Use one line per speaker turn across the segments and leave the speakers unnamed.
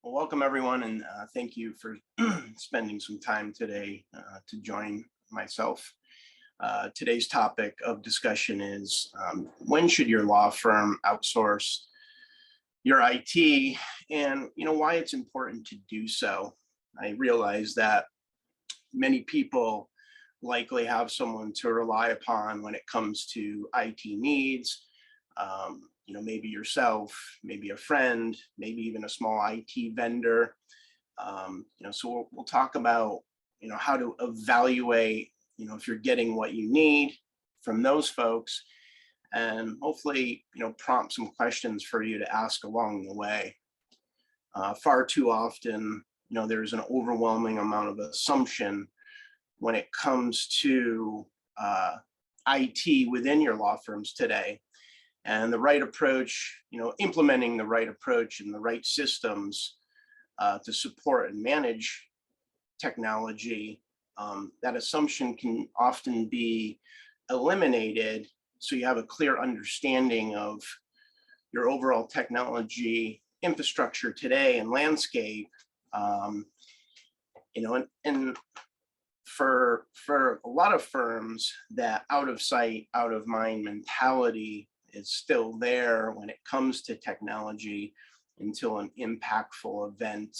Well, welcome everyone, and thank you for spending some time today to join myself. Today's topic of discussion is when should your law firm outsource your IT, and why it's important to do so. I realize that many people likely have someone to rely upon when it comes to IT needs. Maybe yourself, maybe a friend, maybe even a small IT vendor. So we'll talk about, how to evaluate, if you're getting what you need from those folks, and hopefully, prompt some questions for you to ask along the way. Far too often, there's an overwhelming amount of assumption when it comes to IT within your law firms today. And the right approach, implementing the right approach and the right systems to support and manage technology, that assumption can often be eliminated, so you have a clear understanding of your overall technology infrastructure today and landscape. And for a lot of firms, that out of sight, out of mind mentality is still there when it comes to technology until an impactful event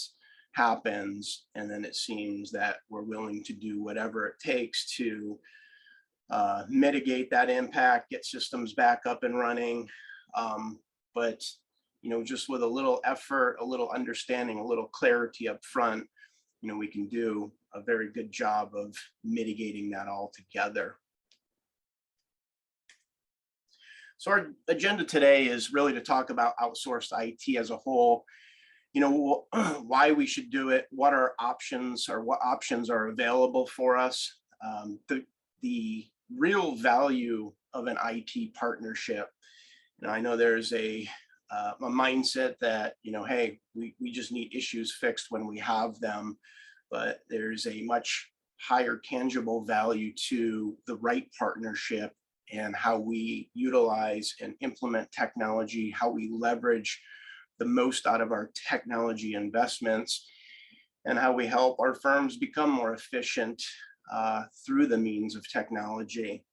happens, and then it seems that we're willing to do whatever it takes to mitigate that impact, get systems back up and running. But just with a little effort, a little understanding, a little clarity up front, we can do a very good job of mitigating that all together. So our agenda today is really to talk about outsourced IT as a whole, why we should do it, what our options or what options are available for us, the real value of an IT partnership. I know there's a mindset that, hey, we just need issues fixed when we have them, but there's a much higher tangible value to the right partnership and how we utilize and implement technology, how we leverage the most out of our technology investments, and how we help our firms become more efficient through the means of technology.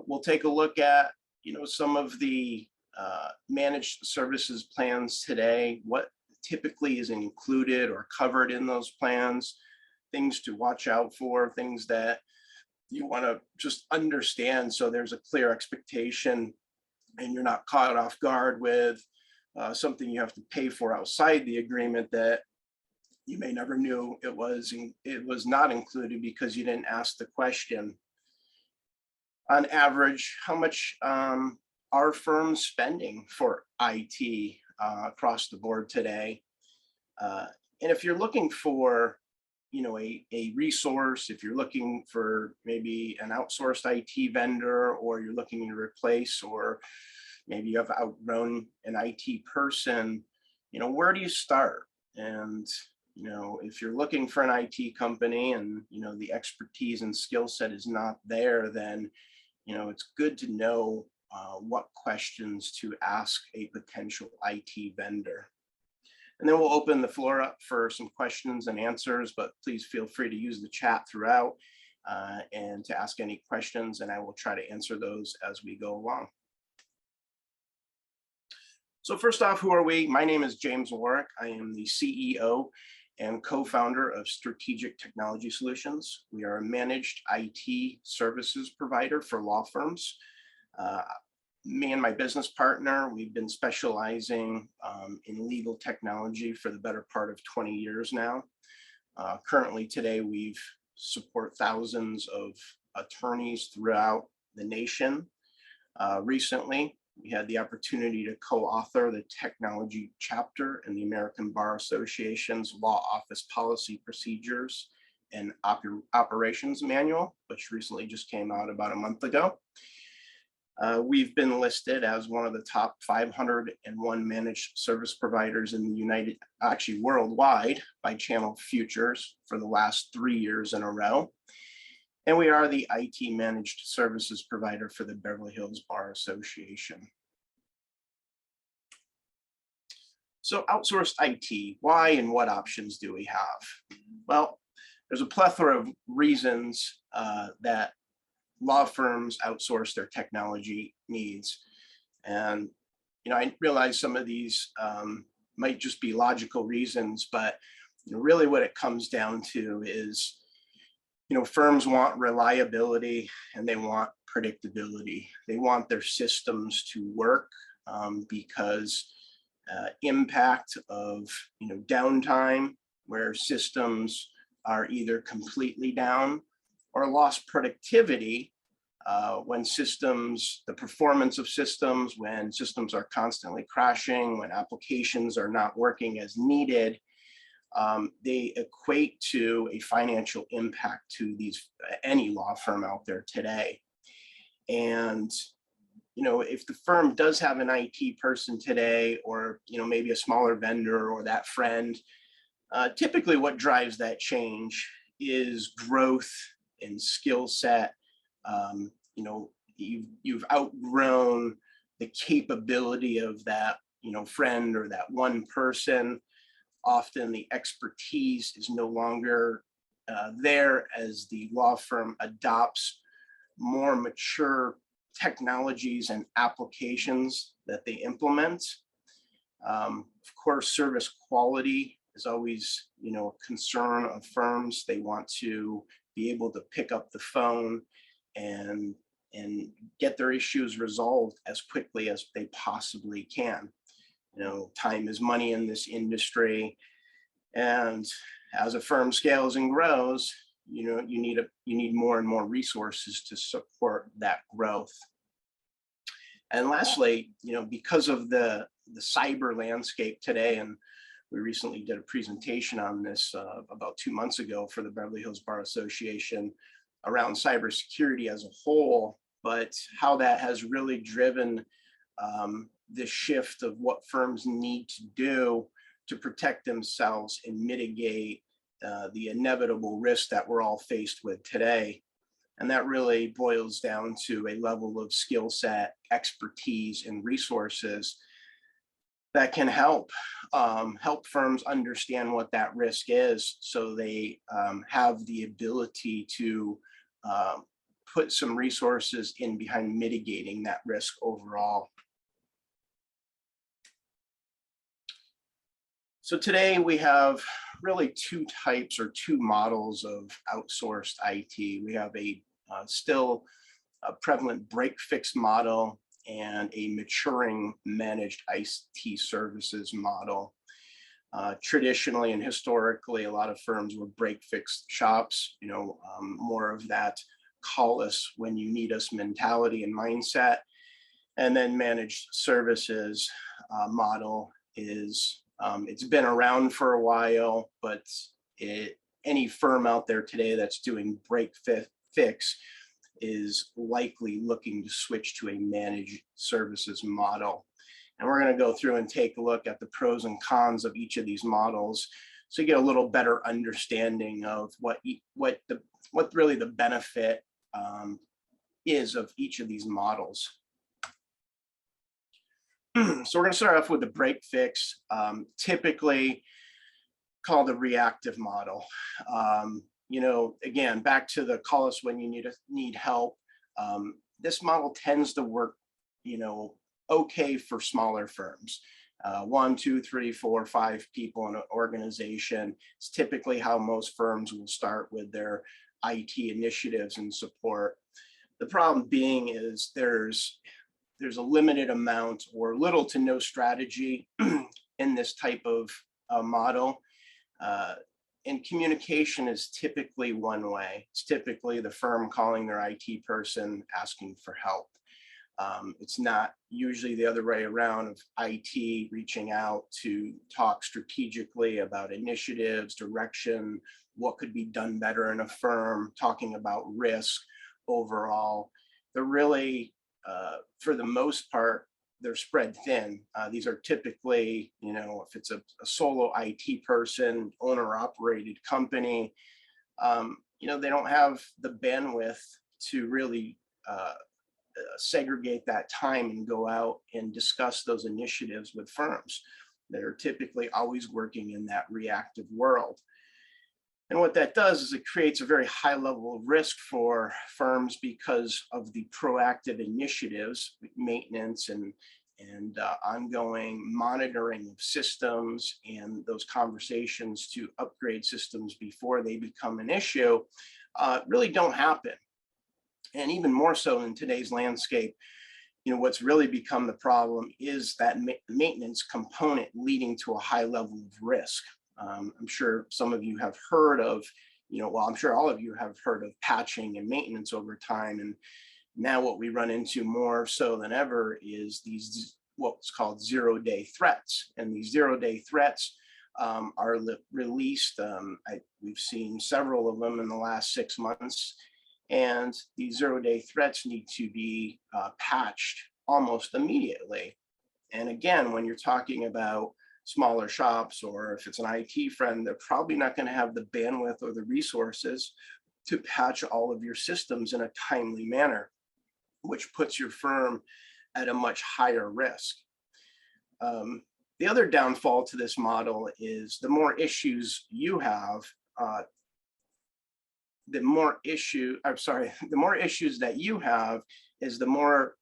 We'll take a look at, some of the managed services plans today, what typically is included or covered in those plans, things to watch out for, things that you want to just understand so there's a clear expectation and you're not caught off guard with something you have to pay for outside the agreement that you may never knew it was not included because you didn't ask the question. On average, how much are firms spending for IT across the board today? And if you're looking for a resource, if you're looking for maybe an outsourced IT vendor, or you're looking to replace, or maybe you have outgrown an IT person, where do you start? And, if you're looking for an IT company and, the expertise and skill set is not there, then, it's good to know what questions to ask a potential IT vendor. And then we'll open the floor up for some questions and answers, but please feel free to use the chat throughout and to ask any questions, and I will try to answer those as we go along. So first off, who are we? My name is James Waryck. I am the CEO and co-founder of Strategic Technology Solutions. We are a managed IT services provider for law firms. Me and my business partner, we've been specializing in legal technology for the better part of 20 years now. Currently today, we've support thousands of attorneys throughout the nation. Recently, we had the opportunity to co-author the technology chapter in the American Bar Association's Law Office Policy Procedures and Operations Manual, which recently just came out about a month ago. We've been listed as one of the top 501 managed service providers in the worldwide by Channel Futures for the last 3 years in a row. And we are the IT managed services provider for the Beverly Hills Bar Association. So outsourced IT, why and what options do we have? Well, there's a plethora of reasons that law firms outsource their technology needs. And, I realize some of these might just be logical reasons, but really what it comes down to is, firms want reliability and they want predictability. They want their systems to work because impact of downtime where systems are either completely down or lost productivity when the performance of systems, when systems are constantly crashing, when applications are not working as needed, they equate to a financial impact to any law firm out there today. And if the firm does have an IT person today, or maybe a smaller vendor or that friend, typically what drives that change is growth and skill set. You've outgrown the capability of that friend or that one person. Often the expertise is no longer there as the law firm adopts more mature technologies and applications that they implement. Of course, service quality is always, a concern of firms. They want to be able to pick up the phone and get their issues resolved as quickly as they possibly can. Time is money in this industry, and as a firm scales and grows, you need more and more resources to support that growth. And lastly, because of the cyber landscape today, and we recently did a presentation on this about 2 months ago for the Beverly Hills Bar Association around cybersecurity as a whole, but how that has really driven the shift of what firms need to do to protect themselves and mitigate the inevitable risks that we're all faced with today. And that really boils down to a level of skill set, expertise, and resources that can help firms understand what that risk is, so they have the ability to put some resources in behind mitigating that risk overall. So today we have really two types or two models of outsourced IT. We have a still a prevalent break-fix model and a maturing managed IT services model. Traditionally and historically, a lot of firms were break-fix shops, more of that call us when you need us mentality and mindset. And then managed services model is, it's been around for a while, but any firm out there today that's doing break-fix is likely looking to switch to a managed services model. And we're going to go through and take a look at the pros and cons of each of these models, so you get a little better understanding of what really the benefit is of each of these models. So we're going to start off with the break-fix, typically called the reactive model. Again, back to the call us when you need help. This model tends to work, okay for smaller firms. 1, 2, 3, 4, 5 people in an organization. It's typically how most firms will start with their IT initiatives and support. The problem being is there's a limited amount or little to no strategy in this type of model. And communication is typically one way. It's typically the firm calling their IT person asking for help. It's not usually the other way around, of IT reaching out to talk strategically about initiatives, direction, what could be done better in a firm, talking about risk overall. They're really, for the most part, they're spread thin. These are typically, if it's a solo IT person, owner operated company, they don't have the bandwidth to really segregate that time and go out and discuss those initiatives with firms. that are typically always working in that reactive world. And what that does is it creates a very high level of risk for firms because of the proactive initiatives, maintenance and ongoing monitoring of systems and those conversations to upgrade systems before they become an issue really don't happen. And even more so in today's landscape, what's really become the problem is that maintenance component leading to a high level of risk. I'm sure some of you have heard of, well, I'm sure all of you have heard of patching and maintenance over time. And now what we run into more so than ever is these what's called zero-day threats. And these zero-day threats are released. We've seen several of them in the last 6 months. And these zero-day threats need to be patched almost immediately. And again, when you're talking about smaller shops, or if it's an IT friend, they're probably not going to have the bandwidth or the resources to patch all of your systems in a timely manner, which puts your firm at a much higher risk. The other downfall to this model is the more issues you have, the more issues that you have is the more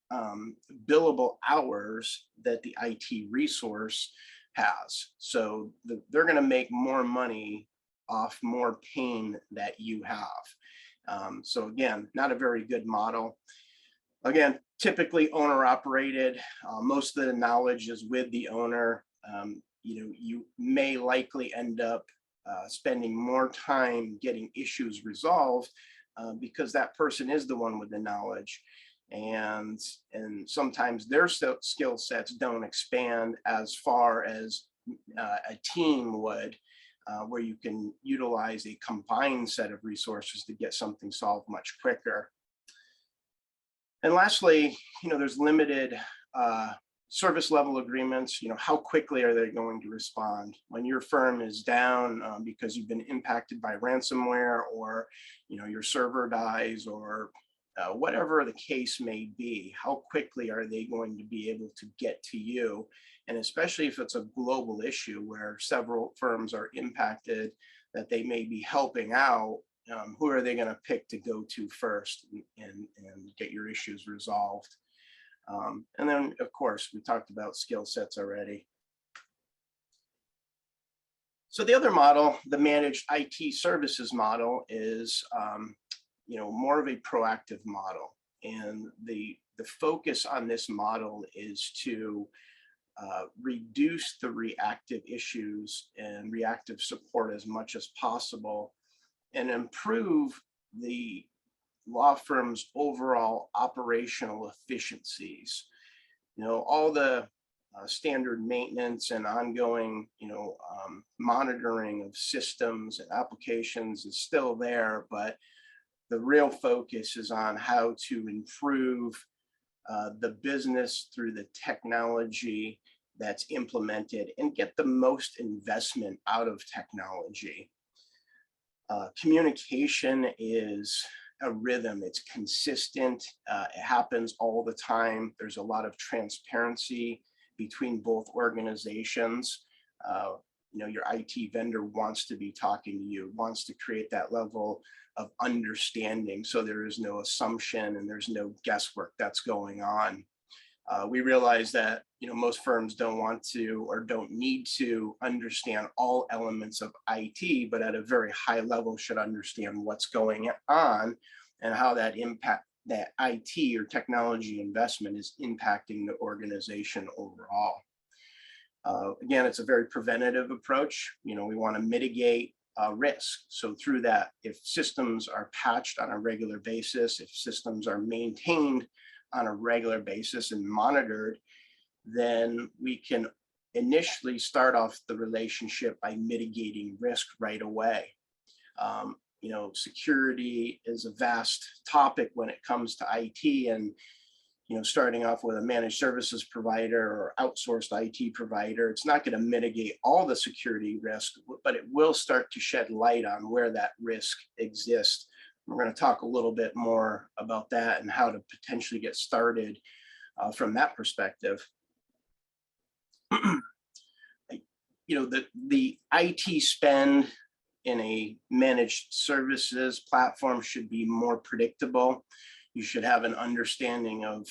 billable hours that the IT resource has. So they're going to make more money off more pain that you have. So again, not a very good model. Again, typically owner operated. Most of the knowledge is with the owner. You may likely end up spending more time getting issues resolved because that person is the one with the knowledge. And sometimes their skill sets don't expand as far as a team would, where you can utilize a combined set of resources to get something solved much quicker. And lastly, there's limited service level agreements. How quickly are they going to respond when your firm is down because you've been impacted by ransomware, or your server dies, or whatever the case may be? How quickly are they going to be able to get to you? And especially if it's a global issue where several firms are impacted that they may be helping out, who are they going to pick to go to first and get your issues resolved? And then, of course, we talked about skill sets already. So the other model, the managed IT services model, is more of a proactive model. And the focus on this model is to reduce the reactive issues and reactive support as much as possible, and improve the law firm's overall operational efficiencies. All the standard maintenance and ongoing, monitoring of systems and applications is still there, but the real focus is on how to improve the business through the technology that's implemented and get the most investment out of technology. Communication is a rhythm. It's consistent. It happens all the time. There's a lot of transparency between both organizations. Your IT vendor wants to be talking to you, wants to create that level of understanding, so there is no assumption and there's no guesswork that's going on. We realize that most firms don't want to or don't need to understand all elements of IT, but at a very high level should understand what's going on and how that IT or technology investment is impacting the organization overall. Again, it's a very preventative approach. We want to mitigate risk. So through that, if systems are patched on a regular basis, if systems are maintained on a regular basis and monitored, then we can initially start off the relationship by mitigating risk right away. Security is a vast topic when it comes to IT, and starting off with a managed services provider or outsourced IT provider, it's not going to mitigate all the security risk, but it will start to shed light on where that risk exists. We're going to talk a little bit more about that and how to potentially get started from that perspective. the IT spend in a managed services platform should be more predictable. You should have an understanding of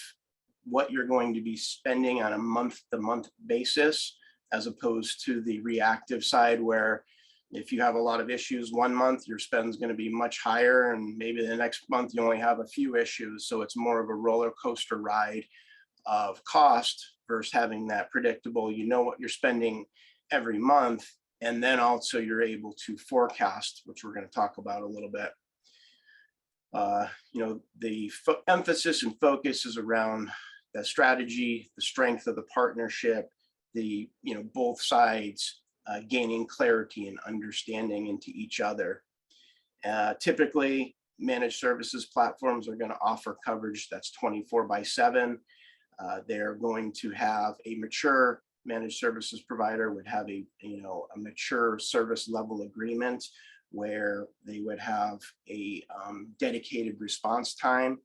what you're going to be spending on a month-to-month basis, as opposed to the reactive side, where if you have a lot of issues one month, your spend is going to be much higher, and maybe the next month you only have a few issues. So it's more of a roller coaster ride of cost versus having that predictable, you know what you're spending every month, and then also you're able to forecast, which we're going to talk about a little bit. The emphasis and focus is around the strategy, the strength of the partnership, both sides gaining clarity and understanding into each other. Typically, managed services platforms are going to offer coverage that's 24/7. They're going to have a mature managed services provider would have a mature service level agreement where they would have a dedicated response time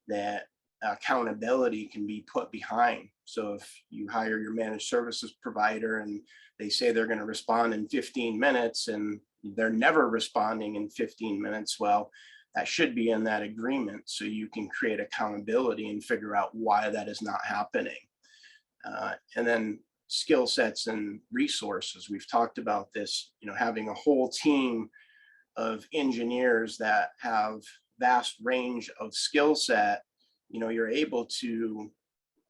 that accountability can be put behind. So if you hire your managed services provider and they say they're going to respond in 15 minutes and they're never responding in 15 minutes, well, that should be in that agreement so you can create accountability and figure out why that is not happening. And then skill sets and resources. We've talked about this, having a whole team of engineers that have vast range of skill set, you're able to,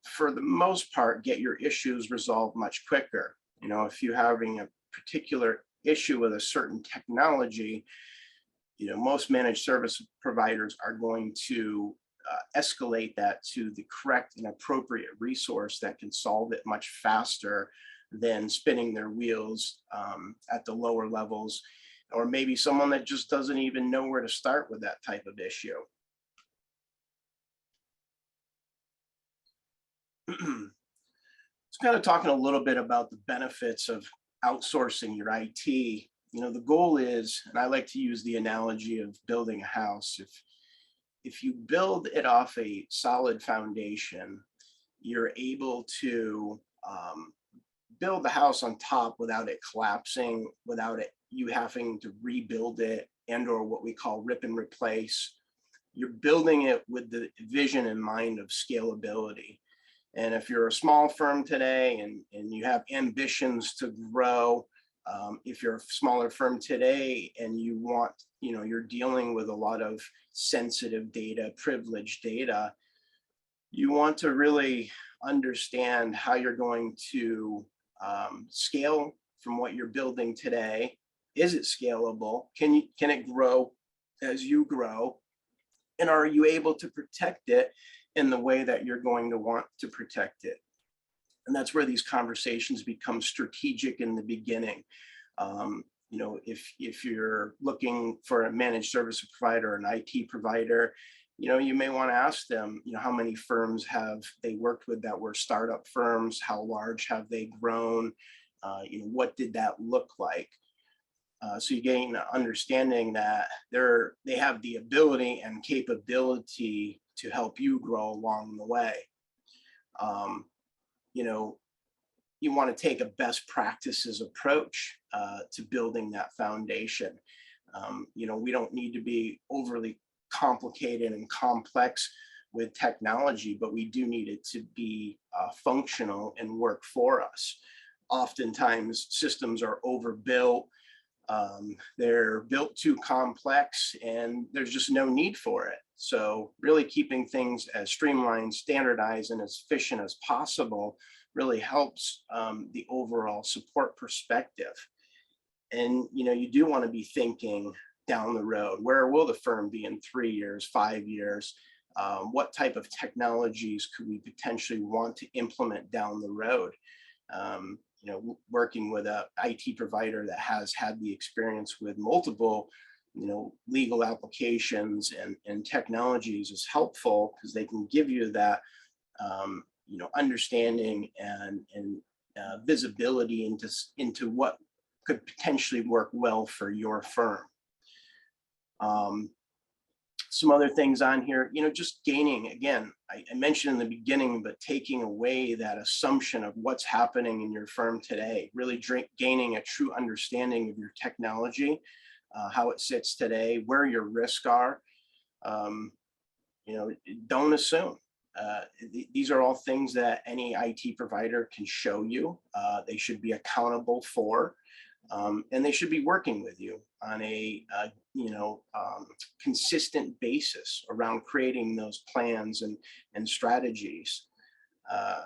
for the most part, get your issues resolved much quicker. If you're having a particular issue with a certain technology, most managed service providers are going to escalate that to the correct and appropriate resource that can solve it much faster than spinning their wheels at the lower levels, or maybe someone that just doesn't even know where to start with that type of issue. It's kind of talking a little bit about the benefits of outsourcing your IT. The goal is, and I like to use the analogy of building a house. If you build it off a solid foundation, you're able to build the house on top without it collapsing, without you having to rebuild it or what we call rip and replace. You're building it with the vision in mind of scalability. And if you're a small firm today and you have ambitions to grow, if you're a smaller firm today and you want, you're dealing with a lot of sensitive data, privileged data, you want to really understand how you're going to scale from what you're building today. Is it scalable? Can it grow as you grow? And are you able to protect it in the way that you're going to want to protect it? And that's where these conversations become strategic in the beginning. If you're looking for a managed service provider, an IT provider, you may want to ask them, how many firms have they worked with that were startup firms? How large have they grown? What did that look like? So you gain an understanding that they have the ability and capability to help you grow along the way. You want to take a best practices approach to building that foundation. We don't need to be overly complicated and complex with technology, but we do need it to be functional and work for us. Oftentimes, systems are overbuilt. They're built too complex, and there's just no need for it. So really keeping things as streamlined, standardized, and as efficient as possible really helps the overall support perspective. And you do want to be thinking down the road. Where will the firm be in 3 years, 5 years? What type of technologies could we potentially want to implement down the road? Working with an IT provider that has had the experience with multiple, legal applications and technologies is helpful because they can give you that, understanding and visibility into what could potentially work well for your firm. Some other things on here, just gaining, again, I mentioned in the beginning, but taking away that assumption of what's happening in your firm today, really gaining a true understanding of your technology, how it sits today, where your risks are. Um, don't assume. These are all things that any IT provider can show you. They should be accountable for, and they should be working with you on a consistent basis around creating those plans and strategies. Uh,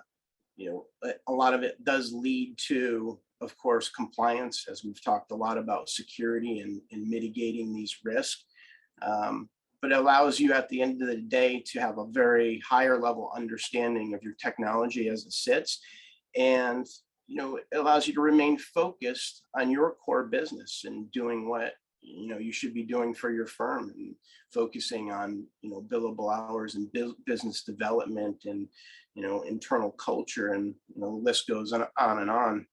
a lot of it does lead to, of course, compliance, as we've talked a lot about security and mitigating these risks. But it allows you at the end of the day to have a very higher level understanding of your technology as it sits. And, it allows you to remain focused on your core business and doing what, you should be doing for your firm, and focusing on, billable hours and business development and, internal culture, and, the list goes on and on,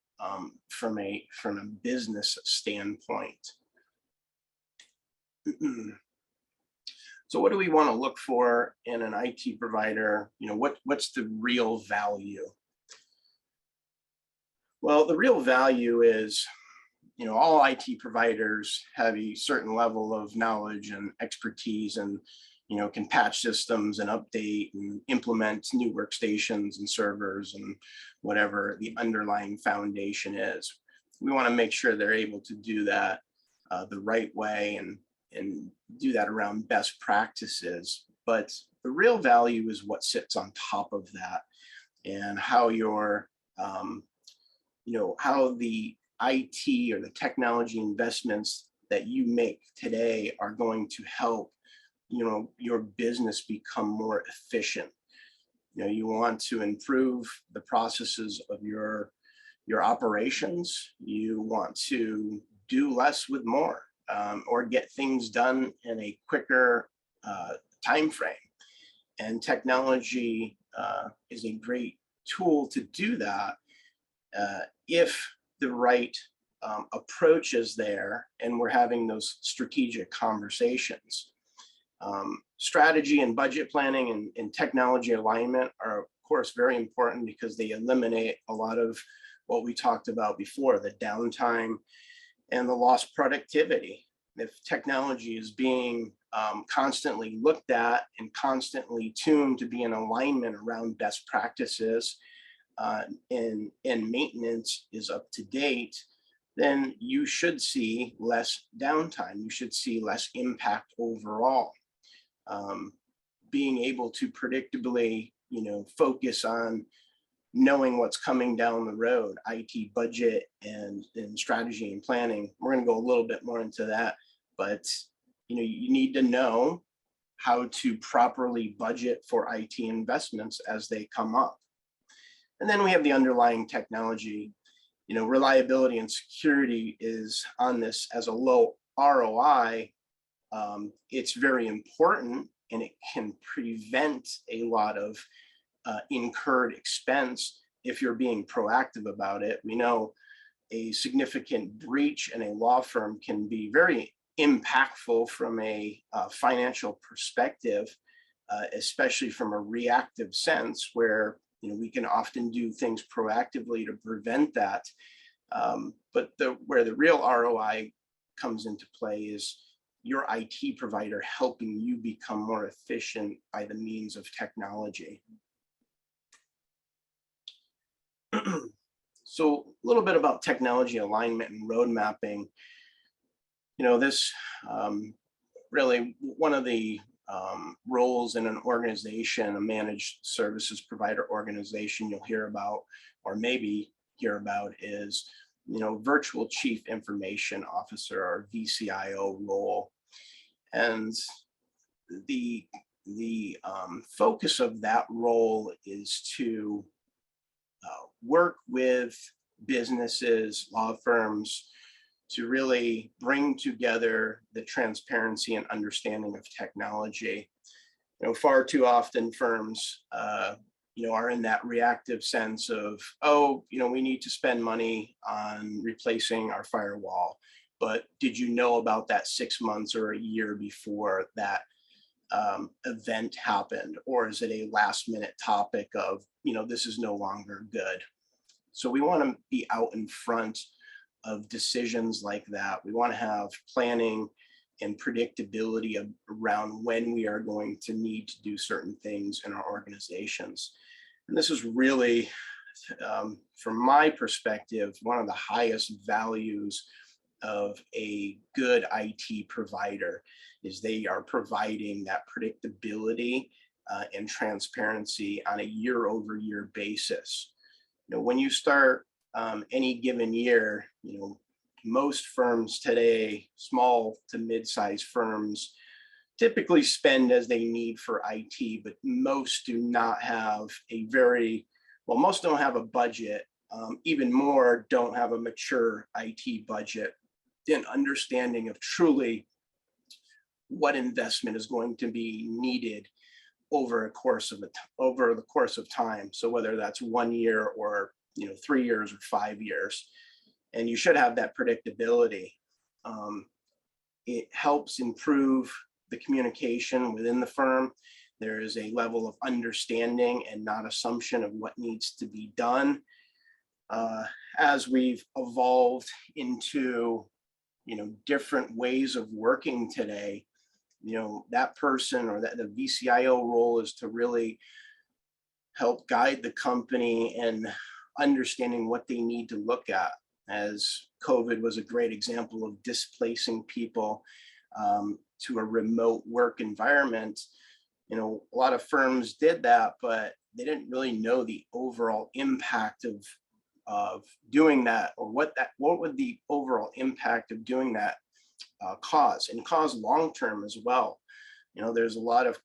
from a business standpoint. So what do we want to look for in an IT provider? What's the real value? Well, the real value is, all IT providers have a certain level of knowledge and expertise, and, can patch systems and update and implement new workstations and servers and whatever the underlying foundation is. We want to make sure they're able to do that the right way, and do that around best practices. But the real value is what sits on top of that, and how your, how the IT or the technology investments that you make today are going to help, your business become more efficient. You want to improve the processes of your operations. You want to do less with more, or get things done in a quicker time frame. And technology is a great tool to do that, if the right approach is there and we're having those strategic conversations. Strategy and budget planning and technology alignment are, of course, very important, because they eliminate a lot of what we talked about before, the downtime and the lost productivity. If technology is being constantly looked at and constantly tuned to be in alignment around best practices, and maintenance is up to date, then you should see less downtime. You should see less impact overall. Being able to predictably, focus on knowing what's coming down the road, IT budget and strategy and planning. We're going to go a little bit more into that, but you need to know how to properly budget for IT investments as they come up. And then we have the underlying technology. Reliability and security is on this as a low ROI. It's very important, and it can prevent a lot of incurred expense if you're being proactive about it. We know a significant breach in a law firm can be very impactful from a financial perspective, especially from a reactive sense, where we can often do things proactively to prevent that. But where the real ROI comes into play is your IT provider helping you become more efficient by the means of technology. So a little bit about technology alignment and road mapping. This really one of the roles in an organization, a managed services provider organization, you'll hear about, or maybe hear about, is virtual chief information officer, or VCIO role. And the focus of that role is to work with businesses, law firms, to really bring together the transparency and understanding of technology. Far too often firms, are in that reactive sense of, we need to spend money on replacing our firewall. But did you know about that 6 months or a year before that event happened, or is it a last minute topic of, this is no longer good? So we want to be out in front of decisions like that. We want to have planning and predictability around when we are going to need to do certain things in our organizations. And this is really, from my perspective, one of the highest values of a good IT provider is they are providing that predictability and transparency on a year-over-year basis. When you start any given year, most firms today, small to mid-sized firms, typically spend as they need for IT, but most do not have most don't have a budget. Even more don't have a mature IT budget and understanding of truly what investment is going to be needed over the course of time. So whether that's 1 year or 3 years or 5 years, and you should have that predictability. It helps improve the communication within the firm. There is a level of understanding and not assumption of what needs to be done. As we've evolved into different ways of working today, that person or the VCIO role is to really help guide the company in understanding what they need to look at. As COVID was a great example of displacing people to a remote work environment. A lot of firms did that, but they didn't really know the overall impact of doing that, or what would the overall impact of doing that cause long-term as well. There's a lot of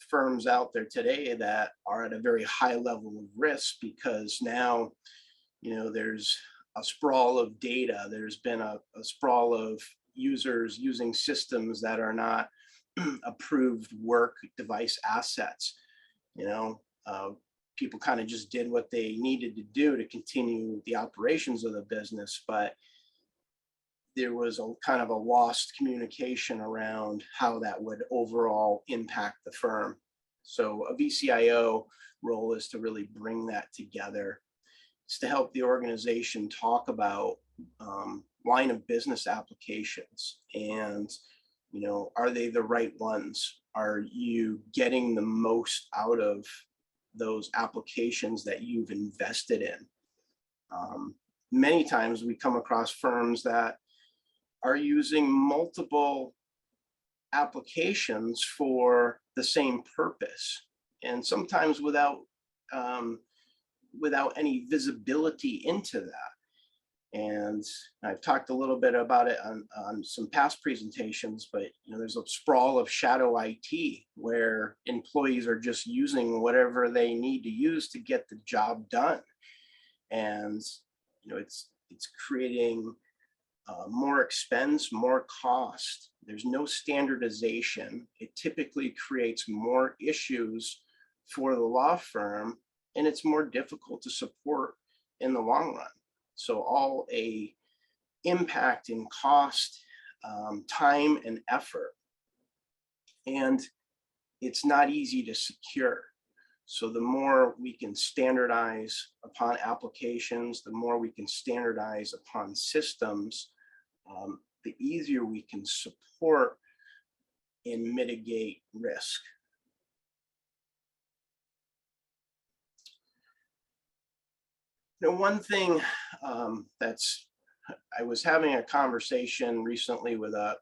firms out there today that are at a very high level of risk because now, there's a sprawl of data. There's been a sprawl of users using systems that are not approved work device assets. People kind of just did what they needed to do to continue the operations of the business, but there was a kind of a lost communication around how that would overall impact the firm. So a VCIO role is to really bring that together. It's to help the organization talk about line of business applications and, are they the right ones? Are you getting the most out of those applications that you've invested in? Many times we come across firms that are using multiple applications for the same purpose, and sometimes without any visibility into that. And I've talked a little bit about it on some past presentations, but there's a sprawl of shadow IT where employees are just using whatever they need to use to get the job done. And it's creating more expense, more cost. There's no standardization. It typically creates more issues for the law firm, and it's more difficult to support in the long run. So all a impact in cost, time and effort. And it's not easy to secure. So the more we can standardize upon applications, the more we can standardize upon systems, the easier we can support and mitigate risk. One thing I was having a conversation recently with a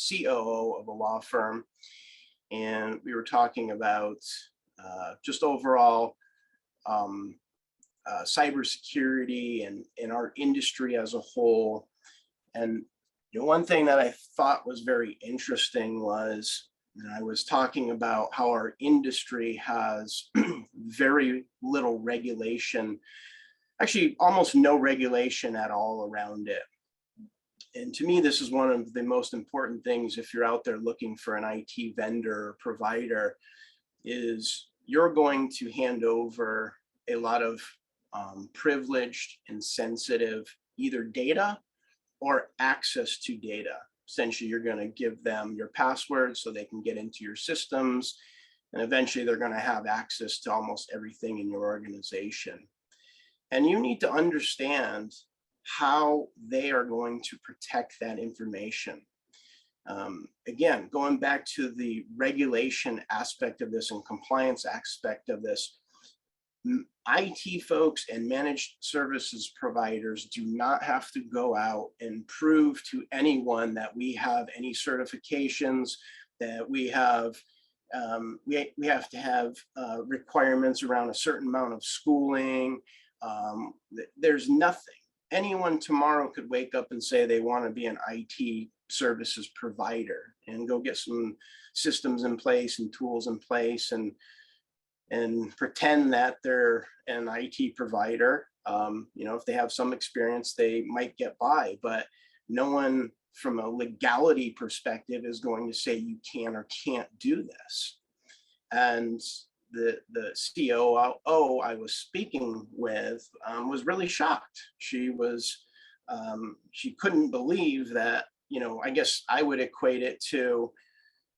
COO of a law firm, and we were talking about just overall cybersecurity and our industry as a whole. And one thing that I thought was very interesting was, I was talking about how our industry has very little regulation, actually almost no regulation at all around it. And to me, this is one of the most important things if you're out there looking for an IT vendor or provider, is you're going to hand over a lot of privileged and sensitive either data or access to data. essentially you're going to give them your password so they can get into your systems. And eventually they're going to have access to almost everything in your organization. And you need to understand how they are going to protect that information. Again, going back to the regulation aspect of this and compliance aspect of this, IT folks and managed services providers do not have to go out and prove to anyone that we have any certifications, that we have we have to have requirements around a certain amount of schooling. There's nothing. Anyone tomorrow could wake up and say they want to be an IT services provider and go get some systems in place and tools in place and pretend that they're an IT provider. You know, if they have some experience, they might get by, but no one from a legality perspective is going to say you can or can't do this. And the COO I was speaking with was really shocked. She couldn't believe that, you know, I guess I would equate it to,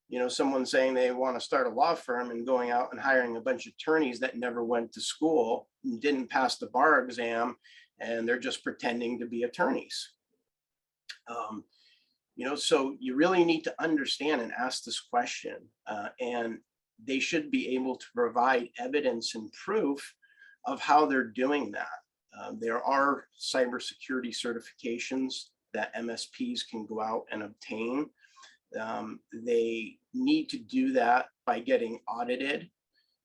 you know, someone saying they want to start a law firm and going out and hiring a bunch of attorneys that never went to school and didn't pass the bar exam, and they're just pretending to be attorneys. You know, so you really need to understand and ask this question, and they should be able to provide evidence and proof of how they're doing that. There are cybersecurity certifications that MSPs can go out and obtain. They need to do that by getting audited,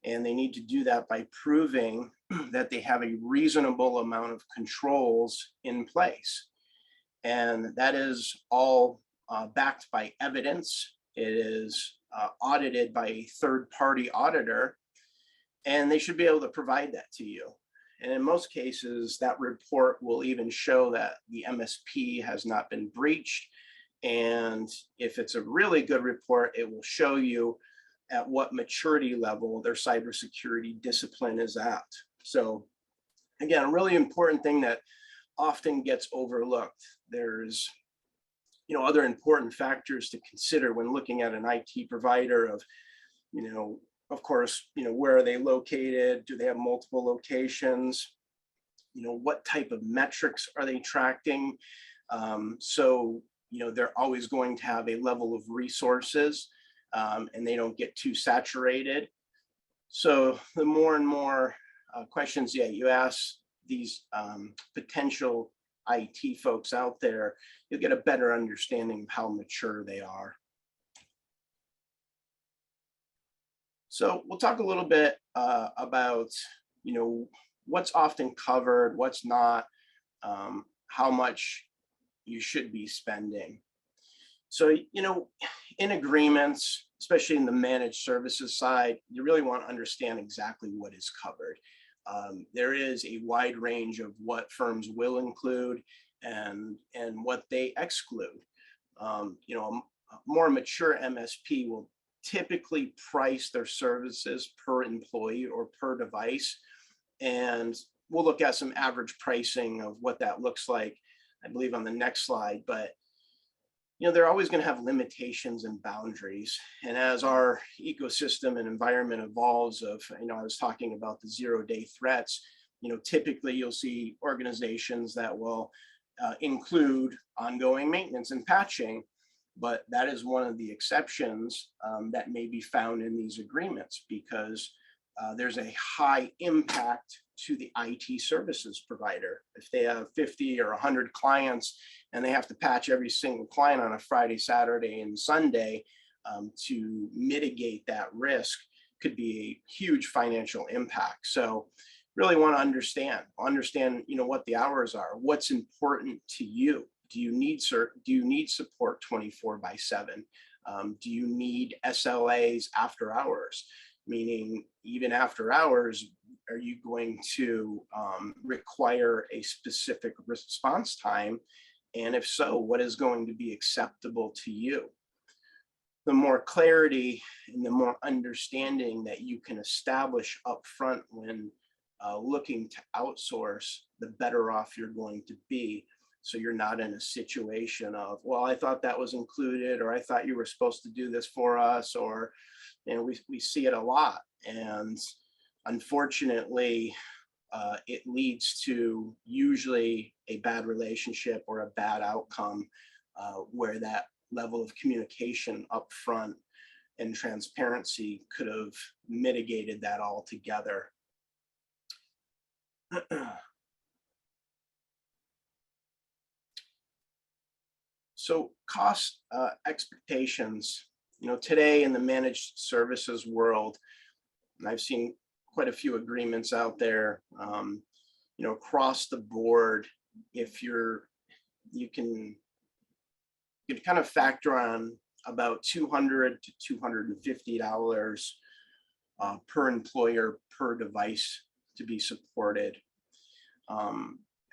and they need to do that by proving that they have a reasonable amount of controls in place. And that is all backed by evidence. It is audited by a third-party auditor, and they should be able to provide that to you. And in most cases, that report will even show that the MSP has not been breached. And if it's a really good report, it will show you at what maturity level their cybersecurity discipline is at. So again, a really important thing that often gets overlooked. There's, you know, other important factors to consider when looking at an IT provider of, you know, of course, you know, where are they located? Do they have multiple locations? You know, what type of metrics are they tracking? So, you know, they're always going to have a level of resources, and they don't get too saturated. So the more and more questions you ask these potential IT folks out there, you'll get a better understanding of how mature they are. So we'll talk a little bit about, you know, what's often covered, what's not, how much you should be spending. So, you know, in agreements, especially in the managed services side, you really want to understand exactly what is covered. There is a wide range of what firms will include and what they exclude. You know, a more mature MSP will typically price their services per employee or per device. And we'll look at some average pricing of what that looks like, I believe, on the next slide. But you know, they're always going to have limitations and boundaries. And as our ecosystem and environment evolves, of, you know, I was talking about the 0-day threats, you know, typically you'll see organizations that will include ongoing maintenance and patching, but that is one of the exceptions that may be found in these agreements, because there's a high impact to the IT services provider. If they have 50 or 100 clients and they have to patch every single client on a Friday, Saturday, and Sunday to mitigate that risk, could be a huge financial impact. So really want to understand, you know, what the hours are, what's important to you. Do you need support 24/7? Do you need SLAs after hours? Meaning, even after hours, are you going to require a specific response time? And if so, what is going to be acceptable to you? The more clarity and the more understanding that you can establish upfront when looking to outsource, the better off you're going to be. So you're not in a situation of, well, I thought that was included, or I thought you were supposed to do this for us, or, we see it a lot. And unfortunately, it leads to usually a bad relationship or a bad outcome, where that level of communication up front and transparency could have mitigated that altogether. So cost expectations, today in the managed services world, and I've seen quite a few agreements out there, across the board. If you can kind of factor on about $200 to $250 per employer per device to be supported.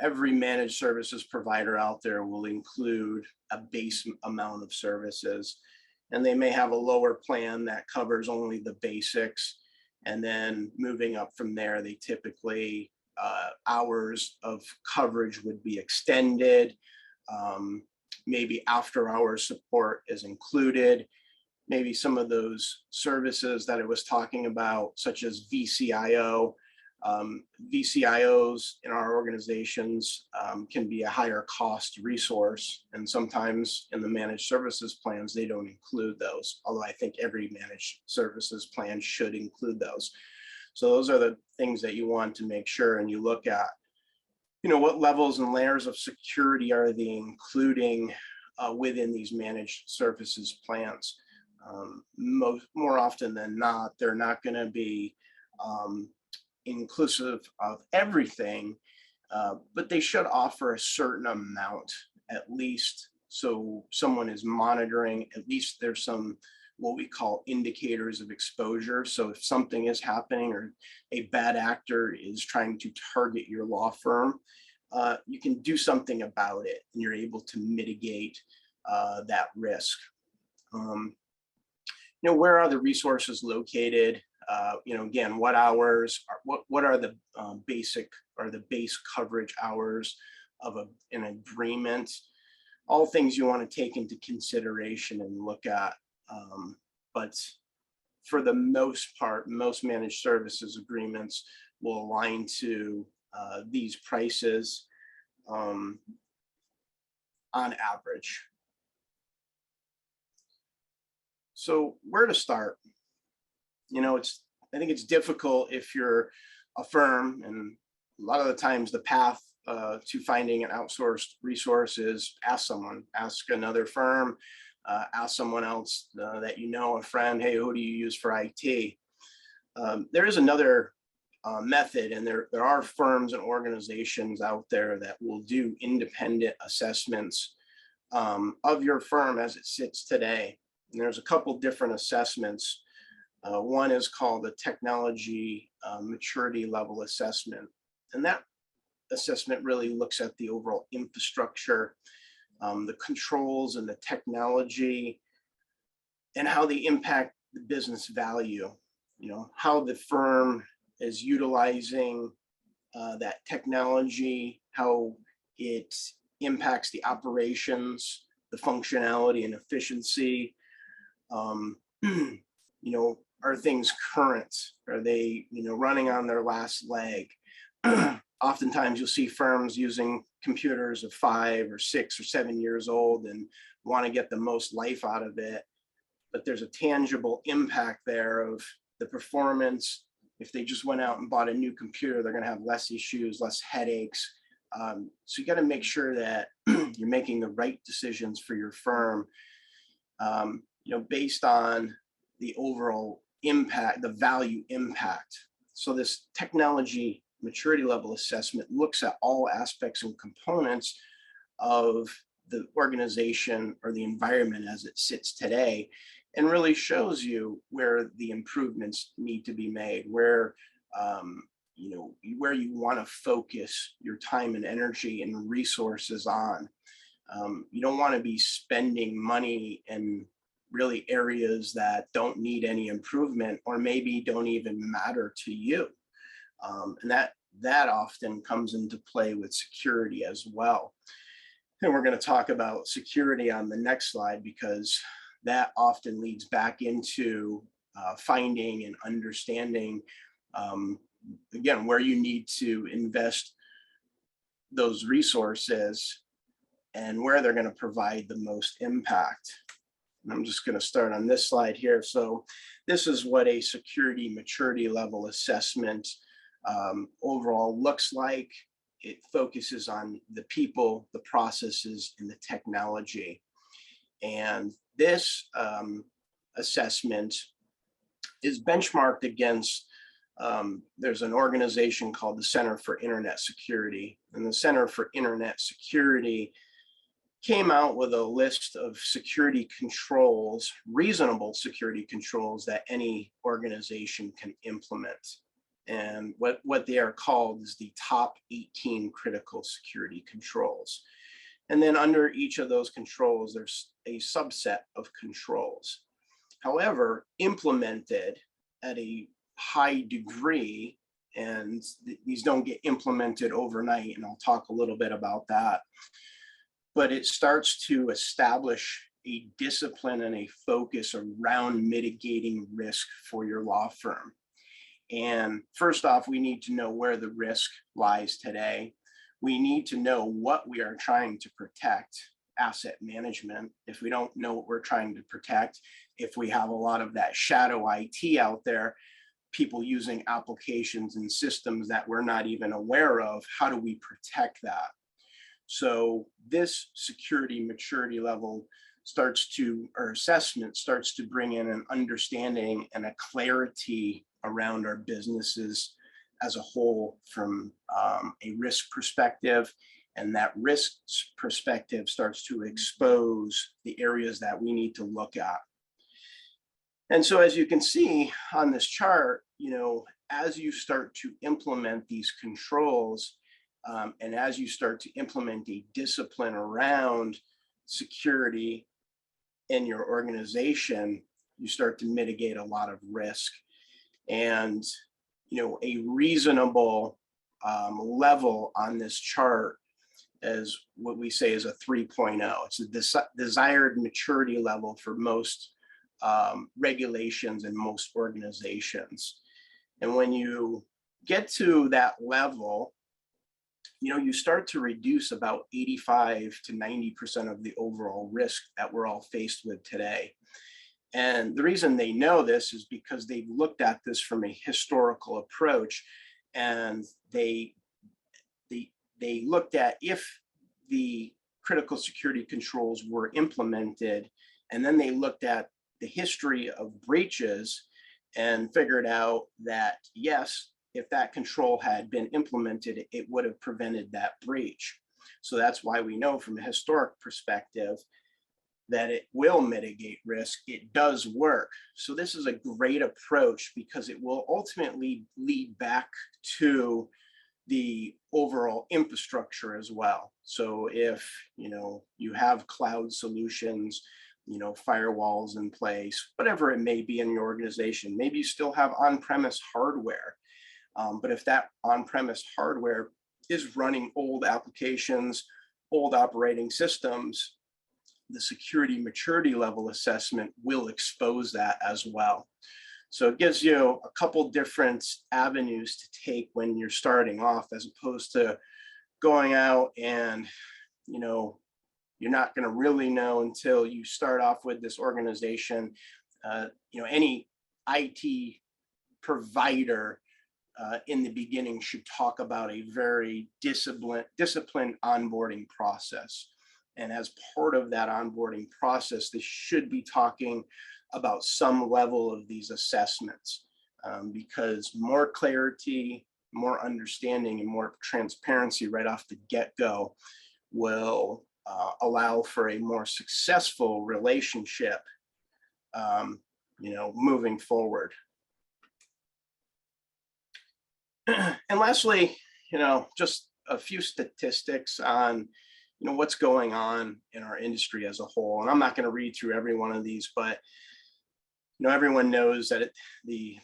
Every managed services provider out there will include a base amount of services, and they may have a lower plan that covers only the basics. And then moving up from there, they typically hours of coverage would be extended. Maybe after hours support is included. Maybe some of those services that I was talking about, such as VCIO. VCIOs in our organizations can be a higher cost resource, and sometimes in the managed services plans they don't include those, although I think every managed services plan should include those. So those are the things that you want to make sure and you look at. What levels and layers of security are they including within these managed services plans? More often than not, they're not going to be inclusive of everything, but they should offer a certain amount at least, so someone is monitoring. At least there's some what we call indicators of exposure. So if something is happening or a bad actor is trying to target your law firm, you can do something about it and you're able to mitigate that risk. Where are the resources located? Again, what hours are, what are the basic or the base coverage hours of an agreement? All things you want to take into consideration and look at. But for the most part, most managed services agreements will align to these prices on average. So where to start? I think it's difficult if you're a firm, and a lot of the times the path to finding an outsourced resource is ask another firm, ask someone else that a friend, hey, who do you use for IT? There is another method, and there are firms and organizations out there that will do independent assessments of your firm as it sits today. And there's a couple different assessments. One is called the technology maturity level assessment. And that assessment really looks at the overall infrastructure, the controls and the technology, and how they impact the business value, how the firm is utilizing that technology, how it impacts the operations, the functionality and efficiency. Are things current? Are they, running on their last leg? Oftentimes you'll see firms using computers of 5 or 6 or 7 years old and want to get the most life out of it. But there's a tangible impact there of the performance. If they just went out and bought a new computer, they're going to have less issues, less headaches. So you got to make sure that you're making the right decisions for your firm, based on the overall impact, the value impact. So this technology maturity level assessment looks at all aspects and components of the organization or the environment as it sits today, and really shows you where the improvements need to be made, where where you want to focus your time and energy and resources on. You don't want to be spending money in really areas that don't need any improvement or maybe don't even matter to you. And that often comes into play with security as well. And we're going to talk about security on the next slide, because that often leads back into finding and understanding, again, where you need to invest those resources and where they're going to provide the most impact. And I'm just going to start on this slide here. So this is what a security maturity level assessment overall looks like. It focuses on the people, the processes, and the technology. And this assessment is benchmarked against, there's an organization called the Center for Internet Security. And the Center for Internet Security came out with a list of security controls, reasonable security controls that any organization can implement. And what they are called is the top 18 critical security controls. And then under each of those controls, there's a subset of controls. However, implemented at a high degree, and these don't get implemented overnight, and I'll talk a little bit about that, but it starts to establish a discipline and a focus around mitigating risk for your law firm. And first off, we need to know where the risk lies today. We need to know what we are trying to protect, asset management. If we don't know what we're trying to protect, if we have a lot of that shadow IT out there, people using applications and systems that we're not even aware of, how do we protect that? So this security maturity level assessment starts to bring in an understanding and a clarity around our businesses as a whole from a risk perspective. And that risk perspective starts to expose the areas that we need to look at. And so as you can see on this chart, as you start to implement these controls, and as you start to implement a discipline around security in your organization, you start to mitigate a lot of risk. And a reasonable level on this chart is what we say is a 3.0. It's a desired maturity level for most regulations and most organizations. And when you get to that level, you start to reduce about 85 to 90% of the overall risk that we're all faced with today. And the reason they know this is because they've looked at this from a historical approach, and they looked at if the critical security controls were implemented, and then they looked at the history of breaches and figured out that, yes, if that control had been implemented, it would have prevented that breach. So that's why we know from a historic perspective that it will mitigate risk. It does work. So this is a great approach because it will ultimately lead back to the overall infrastructure as well. So if you have cloud solutions, firewalls in place, whatever it may be in your organization, maybe you still have on-premise hardware. But if that on-premise hardware is running old applications, old operating systems, the security maturity level assessment will expose that as well. So it gives you a couple different avenues to take when you're starting off, as opposed to going out and, you're not going to really know until you start off with this organization. Any IT provider in the beginning should talk about a very disciplined onboarding process. And as part of that onboarding process, they should be talking about some level of these assessments, because more clarity, more understanding, and more transparency right off the get-go will allow for a more successful relationship, moving forward. And lastly, just a few statistics on, what's going on in our industry as a whole. And I'm not going to read through every one of these, but everyone knows that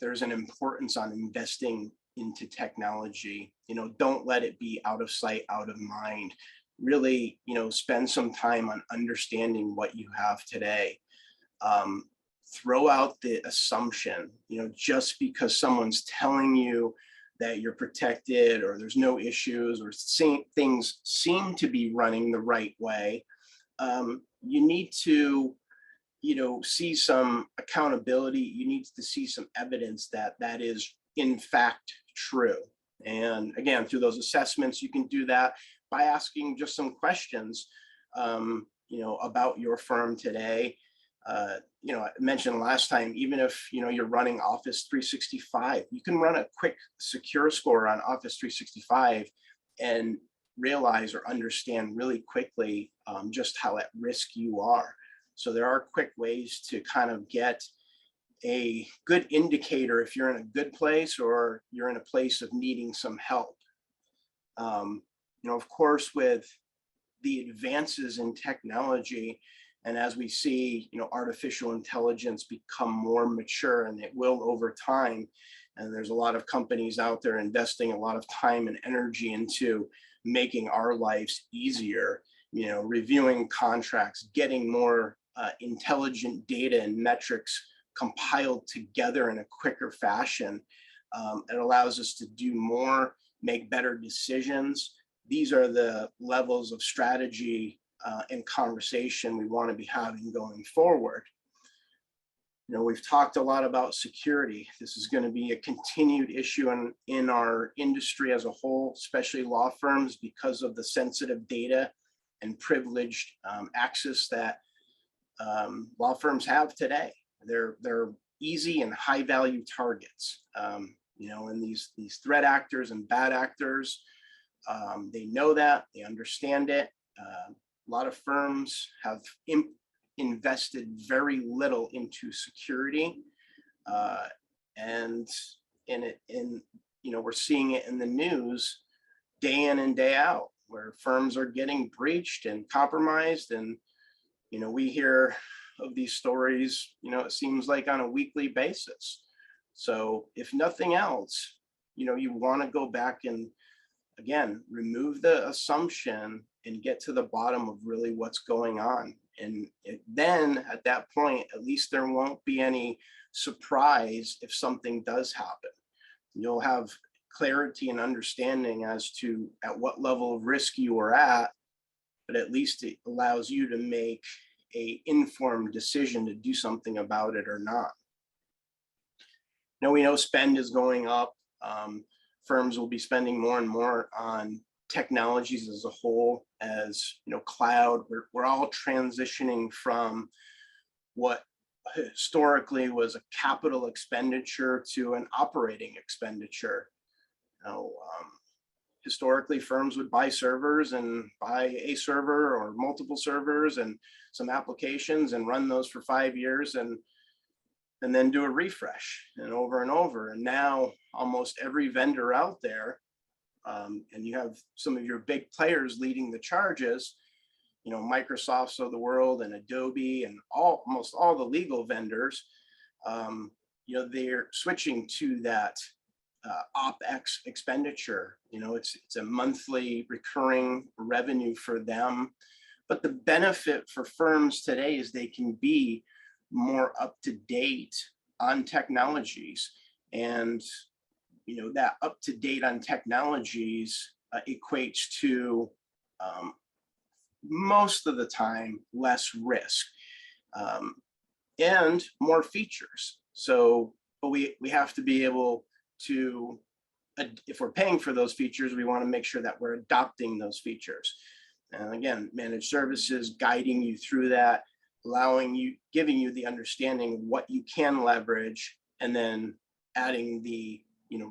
there's an importance on investing into technology. Don't let it be out of sight, out of mind. really, spend some time on understanding what you have today. Throw out the assumption, just because someone's telling you that you're protected or there's no issues or things seem to be running the right way. You need to, see some accountability. You need to see some evidence that that is in fact true. And again, through those assessments, you can do that by asking just some questions, about your firm today. I mentioned last time, even if you're running Office 365, you can run a quick secure score on Office 365 and realize or understand really quickly just how at risk you are. So there are quick ways to kind of get a good indicator if you're in a good place or you're in a place of needing some help. Of course, with the advances in technology, and as we see, artificial intelligence become more mature, and it will over time, and there's a lot of companies out there investing a lot of time and energy into making our lives easier, reviewing contracts, getting more intelligent data and metrics compiled together in a quicker fashion. It allows us to do more, make better decisions. These are the levels of strategy and conversation we want to be having going forward. We've talked a lot about security. This is going to be a continued issue in our industry as a whole, especially law firms, because of the sensitive data and privileged access that law firms have today. They're easy and high value targets, and these threat actors and bad actors, they know that, they understand it. A lot of firms have invested very little into security, and we're seeing it in the news day in and day out, where firms are getting breached and compromised, and we hear of these stories, it seems like on a weekly basis. So if nothing else, you want to go back and again remove the assumption and get to the bottom of really what's going on. And then at that point, at least there won't be any surprise if something does happen. You'll have clarity and understanding as to at what level of risk you are at, but at least it allows you to make a informed decision to do something about it or not. Now we know spend is going up. Firms will be spending more and more on technologies as a whole, as cloud. We're all transitioning from what historically was a capital expenditure to an operating expenditure. Historically, firms would buy servers and buy a server or multiple servers and some applications and run those for 5 years and then do a refresh and over. And now almost every vendor out there, and you have some of your big players leading the charges, Microsoft's of the world and Adobe and almost all the legal vendors, they're switching to that OpEx expenditure. It's a monthly recurring revenue for them. But the benefit for firms today is they can be more up to date on technologies, and that up to date on technologies equates to most of the time less risk and more features. So, but we have to be able to, if we're paying for those features, we want to make sure that we're adopting those features. And again, managed services guiding you through that, giving you the understanding of what you can leverage, and then adding the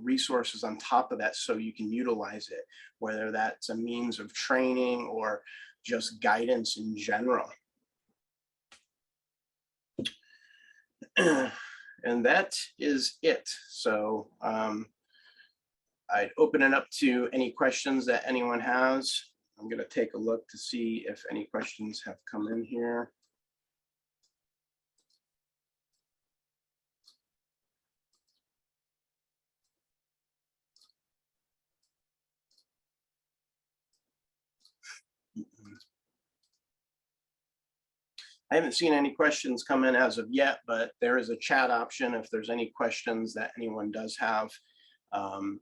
resources on top of that so you can utilize it, whether that's a means of training or just guidance in general. And that is it. So I'd open it up to any questions that anyone has. I'm going to take a look to see if any questions have come in here. I haven't seen any questions come in as of yet, but there is a chat option if there's any questions that anyone does have. Um,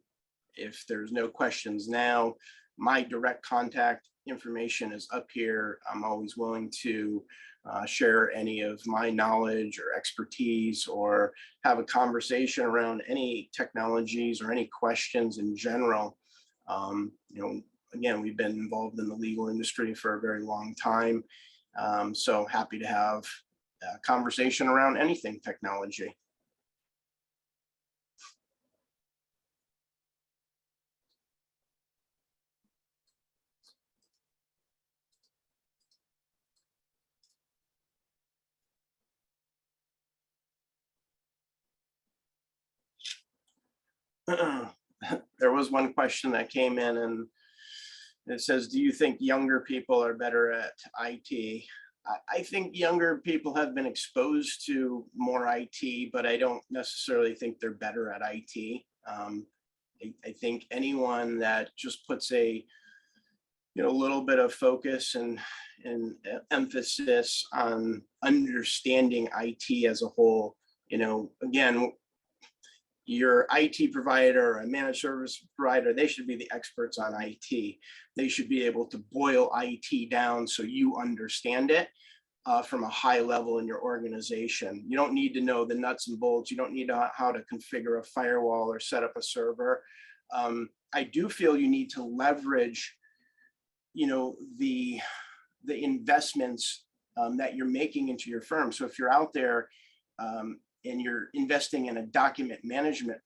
if there's no questions now, my direct contact information is up here. I'm always willing to share any of my knowledge or expertise, or have a conversation around any technologies or any questions in general. You know, again, we've been involved in the legal industry for a very long time. So happy to have a conversation around anything technology. There was one question that came in, and it says, do you think younger people are better at IT? I think younger people have been exposed to more IT, but I don't necessarily think they're better at IT. I think anyone that just puts a little bit of focus and emphasis on understanding IT as a whole, again, your IT provider or a managed service provider, they should be the experts on IT. They should be able to boil IT down so you understand it from a high level in your organization. You don't need to know the nuts and bolts. You don't need to how to configure a firewall or set up a server. I do feel you need to leverage, the investments that you're making into your firm. So if you're out there and you're investing in a document management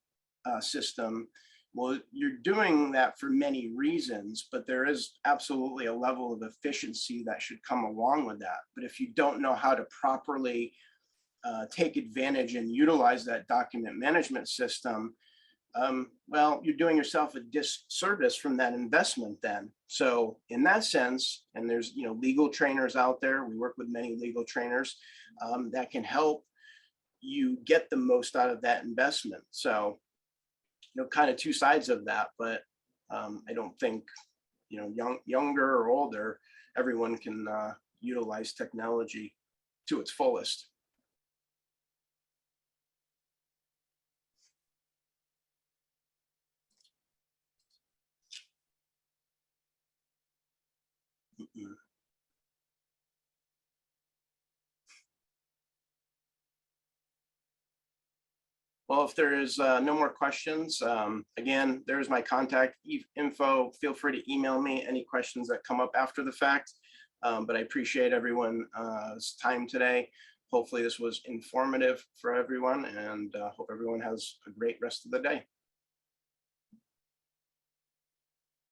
system, well, you're doing that for many reasons, but there is absolutely a level of efficiency that should come along with that. But if you don't know how to properly take advantage and utilize that document management system, well, you're doing yourself a disservice from that investment then. So in that sense, and there's, legal trainers out there, we work with many legal trainers that can help you get the most out of that investment. So, kind of two sides of that, but I don't think, younger or older, everyone can utilize technology to its fullest. Mm-mm. Well, if there is no more questions, again, there's my contact info. Feel free to email me any questions that come up after the fact. But I appreciate everyone's time today. Hopefully this was informative for everyone, and hope everyone has a great rest of the day.